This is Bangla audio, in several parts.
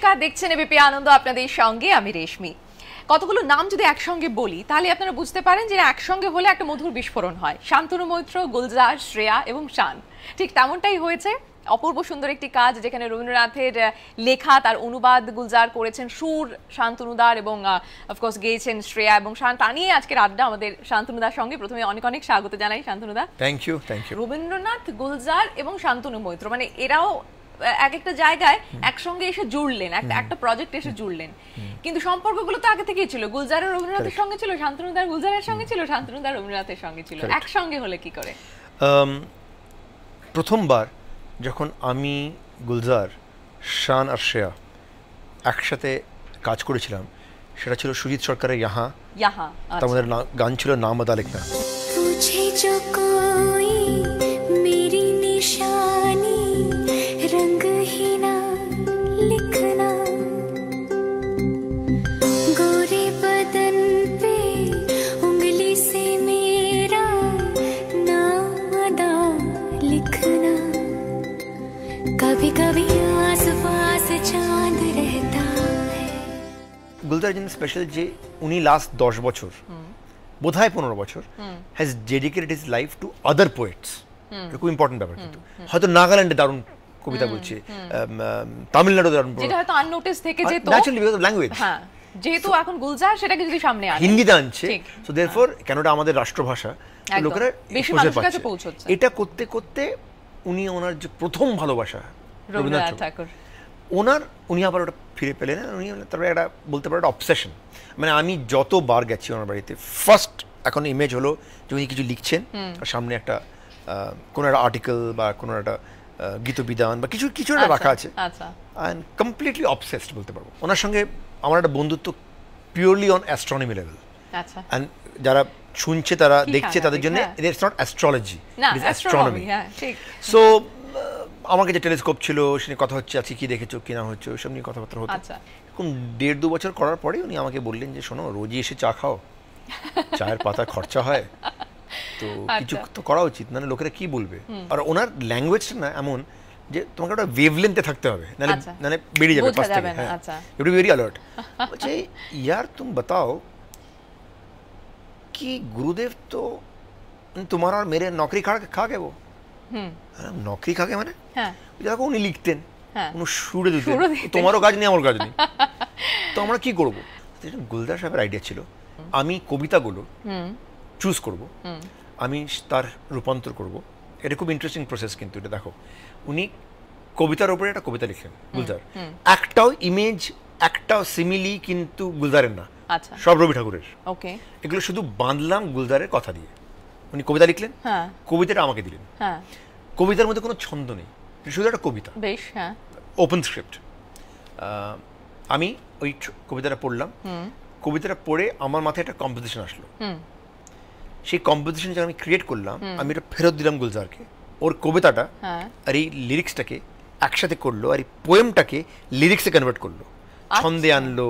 নমস্কার, দেখছেন এবিপি আনন্দ, আপনাদের সঙ্গে আমি রেশমি। কতগুলো নাম যদি একসঙ্গে বলি তাহলে আপনারা বুঝতে পারেন যে একসঙ্গে হলে একটা মধুর বিস্ফোরণ হয়। শান্তনু মৈত্র, গুলজার, শ্রেয়া এবং শান, ঠিক তেমনটাই হয়েছে। অপূর্ব সুন্দর একটি কাজ, যেখানে রবীন্দ্রনাথের লেখা তার অনুবাদ গুলজার করেছেন, সুর শান্তনুদার এবং অফকোর্স গেয়েছেন শ্রেয়া এবং শান। তা নিয়ে আজকের আড্ডা আমাদের শান্তনুদার সঙ্গে। প্রথমে অনেক অনেক স্বাগত জানাই শান্তনুদা। Thank you. রবীন্দ্রনাথ, গুলজার এবং শান্তনু মৈত্র, মানে এরাও এক একটা জায়গায় একসঙ্গে এসে জুড়লেন, একটা প্রজেক্ট এসে জুড়লেন, কিন্তু সম্পর্কগুলো তো আগে থেকেই ছিল। গুলজারের রবীন্দ্রনাথের সঙ্গে ছিল, শান্তনুদার গুলজারের সঙ্গে ছিল, শান্তনুদার রবীন্দ্রনাথের সঙ্গে ছিল। একসঙ্গে হলে কি করে? প্রথমবার যখন আমি, গুলজার, শান আর শ্রেয়া একসাথে কাজ করেছিলাম, সেটা ছিল সুজিত সরকারের ইয়াহা। আমাদের গান ছিল নাম আদা লিখনা। গুলজার জন্য স্পেশাল যে উনি লাস্ট 10 বছর, বোধহয় 15 বছর, has dedicated his life to other poets. এটা খুব ইম্পর্টেন্ট ব্যাপার। কিন্তু হয়তো নাগাল্যান্ডে দারুণ কবিতা বলছে, তামিলনাড়ু দারুণ, যেটা হয়তো আননোটিস থেকে যেত ন্যাচারালি বিকজ অফ ল্যাঙ্গুয়েজ। হ্যাঁ, যেহেতু এখন গুলজার সেটাকে যদি সামনে আনে, হিন্দিতে আনছে, সো देयरफॉर কানাডা আমাদের রাষ্ট্রভাষা, লোকেরা বেশি মানুষের কাছে পৌঁছচ্ছে। এটা করতে করতে উনি ওনার যে প্রথম ভালোবাসা রবীন্দ্রনাথ ঠাকুর, উনি আবার ওটা ফিরে পেলেন। উনি তারপরে একটা বলতে পারে একটা অবসেশন। মানে আমি যতবার গেছি ওনার বাড়িতে, ফার্স্ট এখন ইমেজ হলো যে উনি কিছু লিখছেন, সামনে একটা কোনো একটা আর্টিকেল বা কোনো একটা গীতবিধান বা কিছু কিছু একটা রাখা আছে, অ্যান্ড কমপ্লিটলি অবসেসড বলতে পারবো। ওনার সঙ্গে আমার একটা বন্ধুত্ব purely on astronomy level. And যারা শুনছে, তারা দেখছে, তাদের জন্য it's not astrology, it is astronomy. So আমার কাছে টেলিস্কোপ ছিল, সেখানে কথা হচ্ছে, আজকে কি দেখেছো কি না হচ্ছে, ওইসব নিয়ে কথাবার্তা হতো। এরকম 1.5-2 বছর করার পরে উনি আমাকে বললেন যে শোনো, রোজই এসে চা খাও, চায়ের পাতা খরচা হয়, তো কিছু তো করা উচিত, মানে লোকেরা কি বলবে। আর ওনার ল্যাঙ্গুয়েজটা না এমন যে তোমাকে একটা ওয়েভলেন্থে থাকতে হবে, নাহলে বেরিয়ে যাবে পাশ থেকে। হ্যাঁ, you to be very alert. বলছে ইয়ার তুম বাতাও कि गुरुदेव तो तुम्हारा और मेरे नौकरी खा गए वो। नौकरी खा गए মানে দেখো উনি লিখতেন, উনি সুরে দিতেন, তোমারও কাজ নেই আমার কাজ নেই, তো আমরা কি করবো? গুলজার সাহেবের আইডিয়া ছিল আমি কবিতাগুলো চুজ করব, আমি তার রূপান্তর করব। এটা খুব ইন্টারেস্টিং প্রসেস। কিন্তু এটা দেখো, উনি কবিতার উপরে একটা কবিতা লিখলেন গুলজার, একটাও ইমেজ, একটাও সিমিলি কিন্তু গুলজারের না, সব রবি ঠাকুরের। এগুলো শুধু বাঁধলাম গুলজারের কথা দিয়ে। উনি কবিতা লিখলেন, কবিতাটা আমাকে দিলেন। কবিতার মধ্যে কোনো ছন্দ নেই, শুধু একটা কবিতা, ওপেন স্ক্রিপ্ট। আমি ওই কবিতাটা পড়লাম, কবিতাটা পড়ে আমার মাথায় একটা কম্পোজিশন আসলো। সেই কম্পোজিশন যখন আমি ক্রিয়েট করলাম, আমি এটা ফেরত দিলাম গুলজারকে। ওর কবিতাটা আর এই লিরিক্সটাকে একসাথে করলো, আর এই পোয়েমটাকে লিরিক্সে কনভার্ট করলো, ছন্দে আনলো,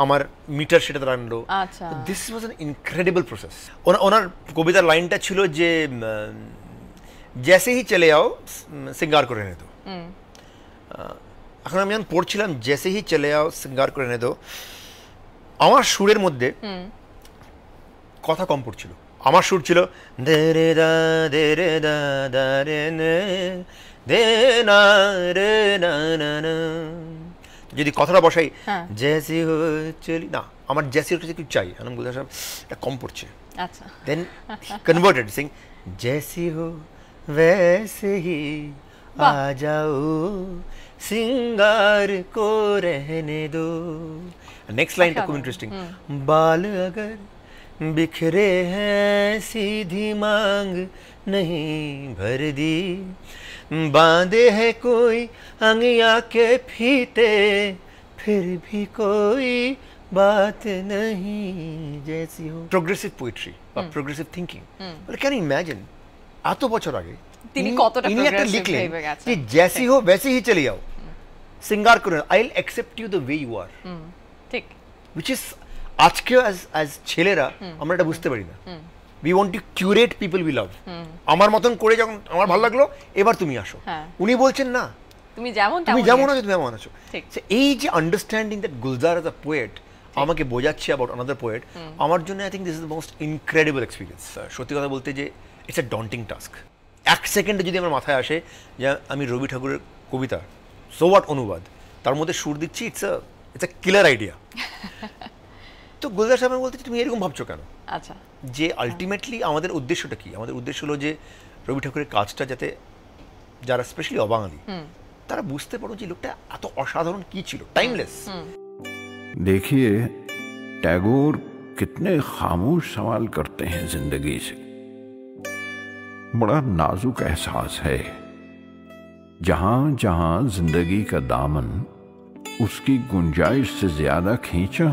আমার মিটার সেটা আনলো। This was an incredible process. ওনার কবিতার লাইনটা ছিল যে জেসে হি চলে যাও সিঙ্গার করে এনে দো। এখন আমি যখন পড়ছিলাম জেসে হি চলে যাও সিঙ্গার করে এনে দো, আমার সুরের মধ্যে কথা কম পড়ছিল। আমার সুর ছিল দে রে দা দে রে দা দা রে নে দে না রে না না না। যদি কথাটা বসাই জেসি হো চলি, না, আমার জেসি হচ্ছে কিছু চাই, আমি গুলজার সাহেব এটা কম পড়ছে। দেন কনভার্টেড সিং জেসি হো वैसे ही आ जाओ सिंगार को रहने दो। नेक्स्ट लाइन खूब इंटरेस्टिंग, बाल अगर बिखरे हैं सीधी मांग नहीं भर दी, बांधे है कोई अंगिया के फीते फिर भी कोई बात नहीं जैसी हो। प्रोग्रेसिव पोएट्री और progressive thinking, can you imagine এত বছর আগে তিনি কতটা প্রোগ্রেসিভ হয়ে গেছেন যে জেসি হো वैसे ही চলে যাও সিঙ্গার করে, I will accept you the way you are. ঠিক, হুইচ ইজ আজকে অ্যাজ ছেলেরা আমরা এটা বুঝতে পারি না। We want to curate people we love. আমার মতন করে যখন আমার ভালো লাগলো, এবার তুমি আসো। উনি বলছেন না, তুমি যেমন আছো তুমি এমন আছো। এই যে understanding that Gulzar as a poet আমাকে বোঝাচ্ছে অ্যাবাউট আনাদার পোয়েট, আমার জন্য I think this is the most incredible experience. সত্যি কথা বলতে যে ইটস এ ডন্টিং টাস্ক। এক সেকেন্ডে যদি আমার মাথায় আসে যে আমি রবি ঠাকুরের কবিতা সো হোয়াট অনুবাদ, তার মধ্যে সুর দিচ্ছি, ইটস এ কিলার আইডিয়া। তো গুলজার সাহেব বলতে তুমি এরকম ভাবছো কেন? আচ্ছা, যে আলটিমেটলি আমাদের উদ্দেশ্যটা কি? আমাদের উদ্দেশ্য হলো যে রবি ঠাকুরের কাজটা যাতে যারা স্পেশালি অবাঙালি তারা বুঝতে পারো যে লোকটা এত অসাধারণ কি ছিল, টাইমলেস। देखिए टैगोर कितने खामोश सवाल करते हैं जिंदगी से। बड़ा नाजुक एहसास है, जहां जहां जिंदगी का दामन उसकी गुंजाइश से ज्यादा खींचा,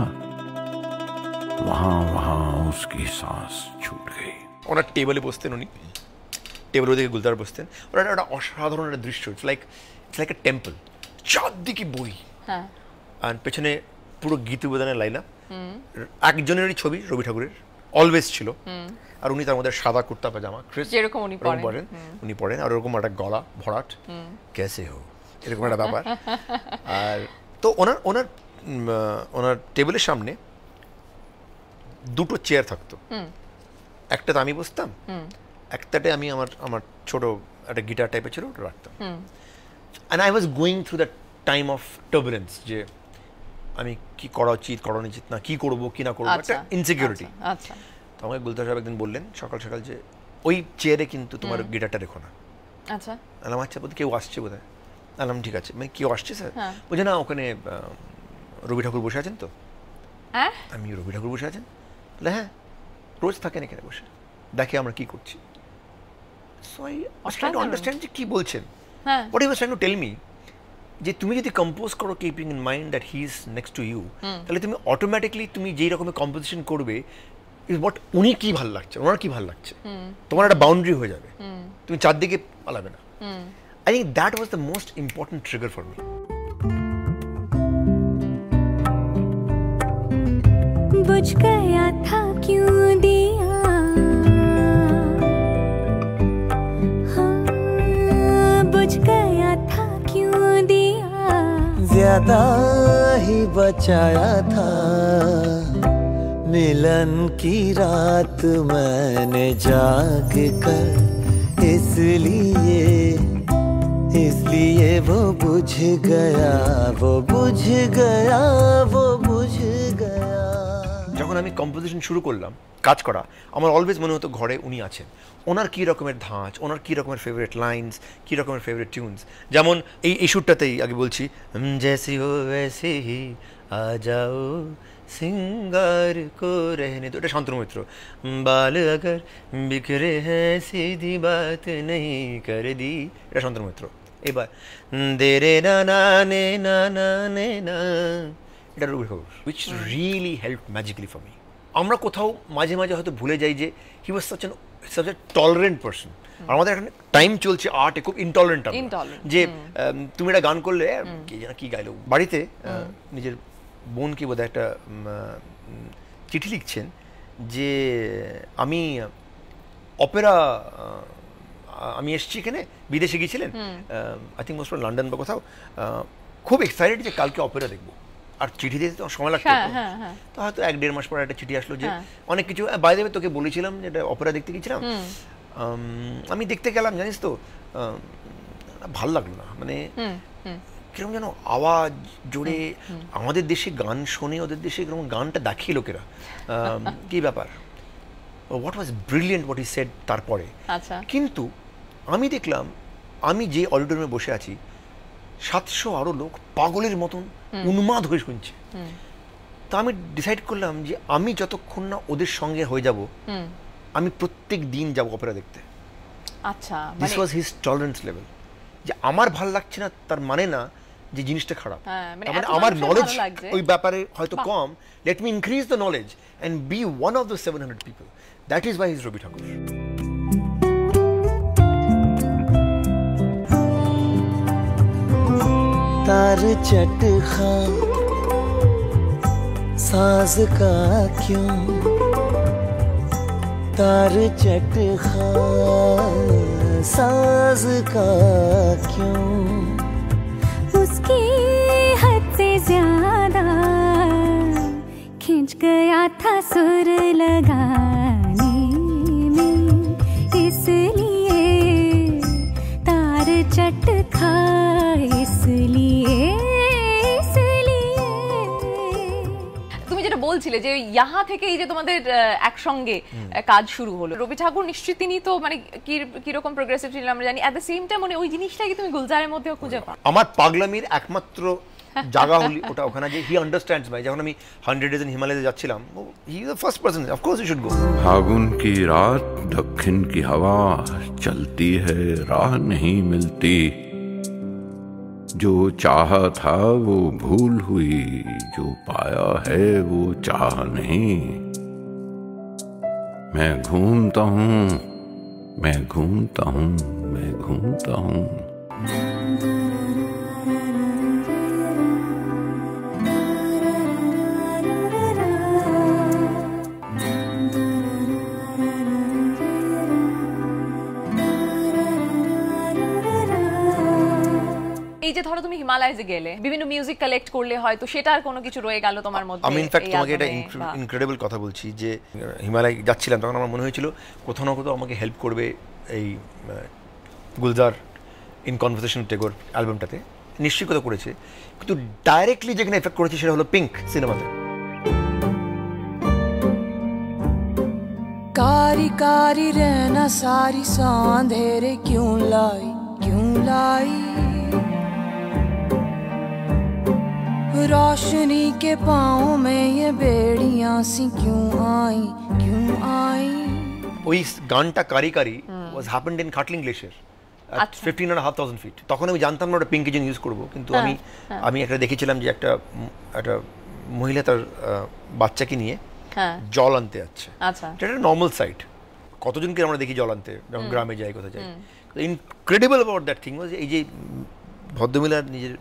वहां वहां उसकी सांस छूट गई। ওনার টেবিলে বসতেন, উনি টেবিলের ওদিকে গুলজার বসতেন, ওরা একটা অসাধারণ একটা দৃশ্য। ইটস লাইক এ টেম্পল, চারদিকে বই, আর পেছনে পুরো গীতবেদনের লাইলা, একজনেরই ছবি রবি ঠাকুরের অলওয়েজ ছিল, আর উনি তার মধ্যে সাদা কুর্তা পাজামা যেরকম উনি পরেন, আর ওরকম একটা গলা ভরাট, কেসে হো, এরকম একটা ব্যাপার। আর তো ওনার টেবিলের সামনে দুটো চেয়ার থাকতো, একটাতে আমি বসতাম, একটাতে আমি আমার ছোট একটা গিটার টাইপের ছিল ওটা রাখতাম। And I was going through that time of turbulence, যে আমি কি করা উচিত না, কি করবো কি না করবো, একটা ইনসিকিউরিটি। তো আমাকে গুলজার সাহেব একদিন বললেন সকাল সকাল যে ওই চেয়ারে কিন্তু তোমার গিটারটা রেখো না। আচ্ছা, আলাম আচ্ছা, বোধ কেউ আসছে বোধ হয়। আলাম ঠিক আছে, মানে কেউ আসছে স্যার? বলছে না, ওখানে রবি ঠাকুর বসে আছেন। তো আমি রবি ঠাকুর বসে আছেন? বলে হ্যাঁ, রোজ থাকেন এখানে বসে, দেখে আমরা কি করছি। So I was trying to understand যে কি বলছেন। What he was trying to tell me, যে তুমি যদি কম্পোজ করো keeping in mind that he is next to you, তাহলে তুমি অটোমেটিকলি তুমি যেই রকমের কম্পোজিশন করবে, ইজ হোয়াট উনি কি ভালো লাগছে, ওনার কি ভালো লাগছে, তোমার একটা বাউন্ডারি হয়ে যাবে, তুমি চারদিকে পালাবে না। I think that was the most important trigger for me. बुझ गया था क्यों दिया, हाँ, बुझ गया था क्यों दिया, ज्यादा ही बचाया था, मिलन की रात मैंने जाग कर, इसलिए वो बुझ गया, वो बुझ गया, वो बुझ गया। যখন আমি কম্পোজিশন শুরু করলাম, কাজ করা, আমার অলওয়েজ মনে হতো ঘরে উনি আছেন, ওনার কী রকমের ধাঁচ, ওনার কী রকমের ফেভারিট লাইন্স, কী রকমের ফেভারিট টিউনস। যেমন এই সুরটাতেই আগে বলছি, জैसी हो वैसे ही आ जाओ सिंगार को रहने दो, এটা শান্তনু মৈত্র। बाल अगर बिखरे हैं सीधी बात नहीं कर दी, এটা শান্তনু মৈত্র। এবার দে রে না না নে না না নে না, এটা Rabi Thakur, which really help magically for me. আমরা কোথাও মাঝে মাঝে হয়তো ভুলে যাই যে he was such a tolerant person. আর আমাদের এখানে টাইম চলছে, আর্টে খুব ইনটলারেন্ট, যে তুমি একটা গান করলে কি গাইলো। বাড়িতে নিজের বোনকে বোধহয় একটা চিঠি লিখছেন যে আমি অপেরা, আমি এসেছি এখানে, বিদেশে গিয়েছিলেন, আই থিঙ্ক মোস্ট লন্ডন বা কোথাও, খুব এক্সাইটেড যে কালকে অপেরা দেখবো। আর চিঠি দিতে তো সময় লাগতো, তো হয়তো 1-1.5 মাস পর একটা চিঠি আসলো যে অনেক কিছু, বাইরে তোকে বলেছিলাম যে এটা অপেরা দেখতে গেছিলাম, আমি দেখতে গেলাম, জানিস তো ভাল লাগলো না, মানে কিরকম যেন আওয়াজ জোরে, আমাদের দেশে গান শোনে, ওদের দেশে কিরকম গানটা দেখে লোকেরা, কি ব্যাপার। What was brilliant what he said তারপরে। কিন্তু আমি দেখলাম, আমি যে অডিটোরিয়ামে বসে আছি, 700 আরো লোক পাগলের মতন উন্মাদ হয়ে শুনছে। তা আমি ডিসাইড করলাম যে আমি যতক্ষণ না ওদের সঙ্গে হয়ে যাব, আমি প্রত্যেক দিন যাব অপেরা দেখতে। আচ্ছা, this was his tolerance level, যে আমার ভালো লাগছে না তার মানে না যে জিনিসটা খারাপ, মানে আমার নলেজ ওই ব্যাপারে হয়তো কম, let me increase the knowledge and be one of the 700 people. That is why his Rabi Thakur. तार चटखा साज का क्यों, तार चटखा साज का क्यों, की हद से ज्यादा खिंच गया था सुर लगाने में, इसलिए तार चट खा, इसलिए তুমি যেটা বলছিলে যে यहाँ থেকে এই যে তোমাদের একসঙ্গে কাজ শুরু হলো, রবি ঠাকুর নিশ্চয়ই তিনি তো মানে কি রকম প্রোগ্রেসিভ ছিলেন আমরা জানি, এট দ্য সেম টাইম মানে ওই জিনিসটাই কি তুমি গুলজারের মধ্যেও খুঁজে পাও? আমার পাগলামির একমাত্র জায়গা হলি ওটা ওখানে যে হি আন্ডারস্ট্যান্ডস ভাই। যখন আমি 100 ডেজ ইন হিমালয়ে যাচ্ছিলাম, he is the first person, of course you should go. फागुन की रात दक्षिण की हवा चलती है, राह नहीं मिलती, जो चाहा था वो भूल हुई, जो पाया है वो चाह नहीं। मैं घूमता हूँ, मैं घूमता हूँ, मैं घूमता हूँ। এই যে ধরো তুমি হিমালয়ে গেলে বিভিন্ন মিউজিক কালেক্ট করলে হয়তো সেটার কোনো কিছু রয়ে গেল তোমার মধ্যে। আমি ইনফ্যাক্ট তোমাকে এটা ইনক্রেডিবল কথা বলছি যে হিমালয়ে যাচ্ছিলাম তখন আমার মনে হয়েছিল কোথাও না কোথাও আমাকে হেল্প করবে এই গুলজার ইন কনভারসেশন টেগোর অ্যালবামটাতে, নিশ্চয়ই কথা করেছে, কিন্তু ডাইরেক্টলি যেখানে এফেক্ট করেছে সেটা হলো পিঙ্ক সিনেমাতে। कारी कारी रहना सारी सांधेरे क्यों लाई, क्यों लाई, रोशनी के पाँव में ये बेड़ियां सी क्यों आई, क्यों आई। ওই গানটা Kaari Kaari was happened in Khatling glacier at 15,500 feet। তখন আমি জানতাম না ওটা পিঙ্ক ইঞ্জিন ইউজ করবো, কিন্তু আমি একটা দেখেছিলাম যে একটা মহিলা তার বাচ্চাকে নিয়ে জল আনতে যাচ্ছে। আচ্ছা, এটা একটা নর্মাল সাইট, কতজনকে আমরা দেখি জল আনতে যখন গ্রামে যাই, কোথায় যাই। ইনক্রেডিবল অ্যাবাউট দ্যাট থিং ওয়াজ এই যে ভদ্রমহিলা নিজের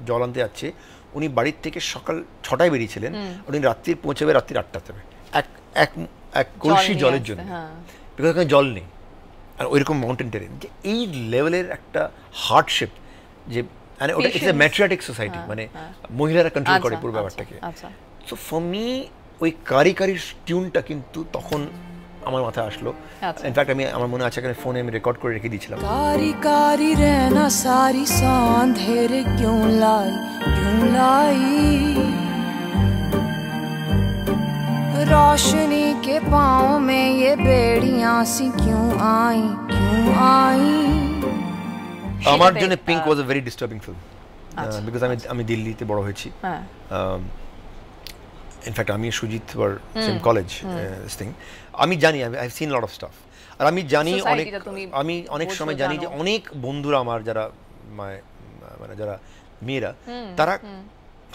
জল আনতে যাচ্ছে, উনি বাড়ির থেকে সকাল 6টায় বেরিয়েছিলেন, উনি রাত্রির পৌঁছাবে রাত্রির 8টাতে এক কলসি জলের জন্য, বিকজ ওখানে জল নেই আর ওইরকম মাউন্টেন টেরেন। যে এই লেভেলের একটা হার্ডশিপ, যে মানে ওটা ইটস এ ম্যাট্রিয়াটিক সোসাইটি, মানে মহিলারা কন্ট্রোল করে পুরো ব্যাপারটাকে। সো ফর মি ওই কারি টিউনটা কিন্তু তখন আমার মাথায় আসলো। ইনফ্যাক্ট আমি আমার মনে আছে এখানে ফোনে আমি রেকর্ড করে রেখে দিয়েছিলাম। कारी कारी रहना सारी सांधेरे क्यों लाई, क्यों लाई, रोशनी के पाँव में ये बेड़ियां सी क्यों आई, क्यों आई। আমার জন্য Pink was a very disturbing film, because আমি দিল্লিতে বড় হয়েছি। ইনফ্যাক্ট আমি Sujit were same college thing. আমি জানি I have seen lot of stuff, আর আমি জানি অনেক সময় জানি যে অনেক বন্ধুরা আমার যারা মানে যারা মেয়েরা, তারা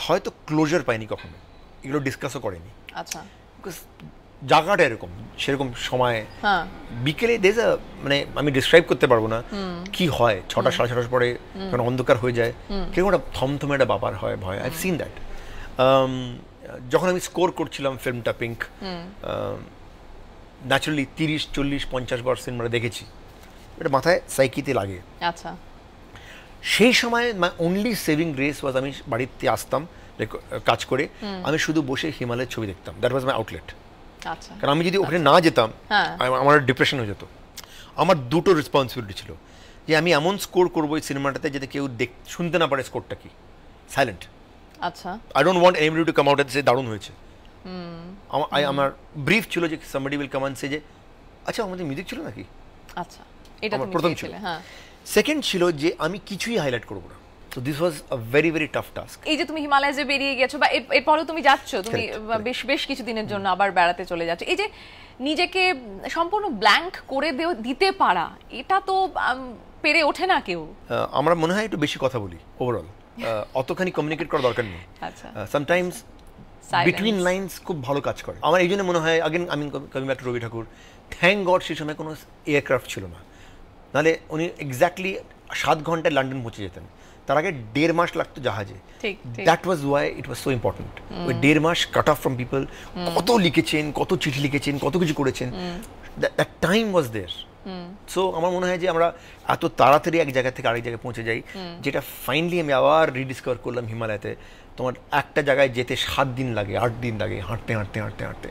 হয়তো ক্লোজার পায়নি কখনো, এগুলো ডিসকাসও করেনি। আচ্ছা, জায়গাটা এরকম, সেরকম সময় বিকেলে মানে আমি ডিসক্রাইব করতে পারবো না কি হয়। 6টা 6:30 পরে যখন অন্ধকার হয়ে যায়, কিরকম একটা থমথমে একটা ব্যাপার হয়, ভয়। I have scene that. যখন আমি স্কোর করছিলাম ফিল্মটা পিঙ্ক, ন্যাচারালি 30, 40, 50 বার সিনেমাটা দেখেছি, এটা মাথায় সাইকিতে লাগে। আচ্ছা, সেই সময় মাই অনলি সেভিং গ্রেস ওয়াজ আমি বাড়িতে আসতাম কাজ করে, আমি শুধু বসে হিমালয়ের ছবি দেখতাম। That was my outlet. আচ্ছা, কারণ আমি যদি ওখানে না যেতাম আমার ডিপ্রেশন হয়ে যেত। আমার দুটো রেসপন্সিবিলিটি ছিল, যে আমি এমন স্কোর করবো এই সিনেমাটাতে যাতে কেউ শুনতে না পারে স্কোরটা কি, সাইলেন্ট। আচ্ছা, I don't want anybody to come out and say দারুণ হয়েছে। আমার ব্রিফ ছিল যে somebody will come and say যে আচ্ছা আমাদের মিউজিক ছিল নাকি। আচ্ছা, এটা তুমি প্রথম ছিল। হ্যাঁ, সেকেন্ড ছিল যে আমি কিছুই হাইলাইট করব না। So this was a very very tough task. এই যে তুমি হিমালয়ে বেরিয়ে গেছো বা এরপরও তুমি যাচ্ছো, তুমি বেশ কিছু দিনের জন্য আবার বেড়াতে চলে যাচ্ছো, এই যে নিজেকে সম্পূর্ণ ব্ল্যাঙ্ক করে দিতে পারা, এটা তো পেরে ওঠে না কেউ। আমরা মনে হয় একটু বেশি কথা বলি ওভারঅল, অতখানি কমিউনিকেট করার দরকার নেই। আচ্ছা, সামটাইমস বিটুইন লাইন্স খুব ভালো কাজ করে। আমার এই জন্য মনে হয়, আগেন আমি coming back to Rabi Thakur, thank God সেই সময় কোনো এয়ারক্রাফট ছিল না, নাহলে উনি এক্স্যাক্টলি 7 ঘন্টায় লন্ডন পৌঁছে যেতেন। তার আগে 1.5 মাস লাগতো জাহাজে। That was why it was so important. ওই 1.5 মাস কাট অফ ফ্রম পিপল, কত লিখেছেন, কত চিঠি লিখেছেন, কত কিছু করেছেন, that time was there. So আমার মনে হয় যে আমরা এত তাড়াতাড়ি এক জায়গা থেকে আরেক জায়গায় পৌঁছে যাই, যেটা ফাইনালি আমি আবার রিডিসকভার করলাম হিমালয়তে। তোমার একটা জায়গায় যেতে 7 দিন লাগে, 8 দিন লাগে, হাঁটতে হাঁটতে হাঁটতে হাঁটতে।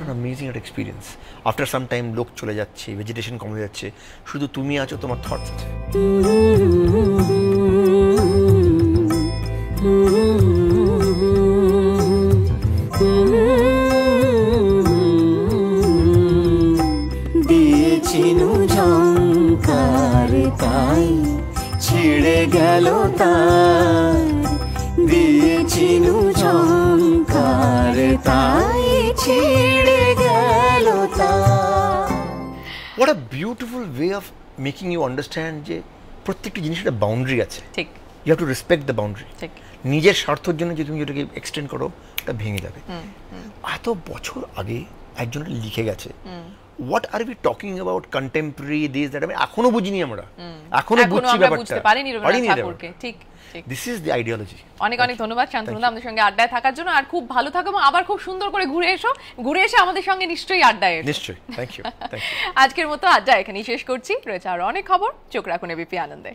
অ্যামেজিং একটা এক্সপিরিয়েন্স। আফটার সাম টাইম লোক চলে যাচ্ছে, ভেজিটেশন কমে যাচ্ছে, শুধু তুমি আছো, তোমার থটস আছে। দিয়েছিনু ঝংকার তাই ছিড়ে গেল তার, দিয়েছিনু ঝংকার তাই ছিড়ে গেল তার। What a beautiful way of making you understand যে প্রত্যেকটি জিনিসের একটা বাউন্ডারি আছে। ঠিক। You have to respect the boundary. ঠিক। নিজের স্বার্থের জন্য যদি তুমি যেটাকে এক্সটেন্ড করো, এটা ভেঙে যাবে। এত বছর আগে একজন লিখে গেছে, what are we talking about contemporary this that, আমি এখনো বুঝিনি, আমরা এখনো বুঝছি ব্যাপারটা, বুঝতে পারিনি রবীন্দ্রনাথ ঠাকুরকে। ঠিক। This is the ideology. অনেক অনেক ধন্যবাদ শান্তনুদা আমাদের সঙ্গে আড্ডায় থাকার জন্য। আর খুব ভালো থাকো, আবার খুব সুন্দর করে ঘুরে এসো, ঘুরে এসে আমাদের সঙ্গে নিশ্চয়ই আড্ডায় এসো। নিশ্চয়ই। Thank you. আজকের মতো আড্ডা এখানেই শেষ করছি। রয়েছে আরো অনেক খবর, চোখ রাখুন এবিপি আনন্দে।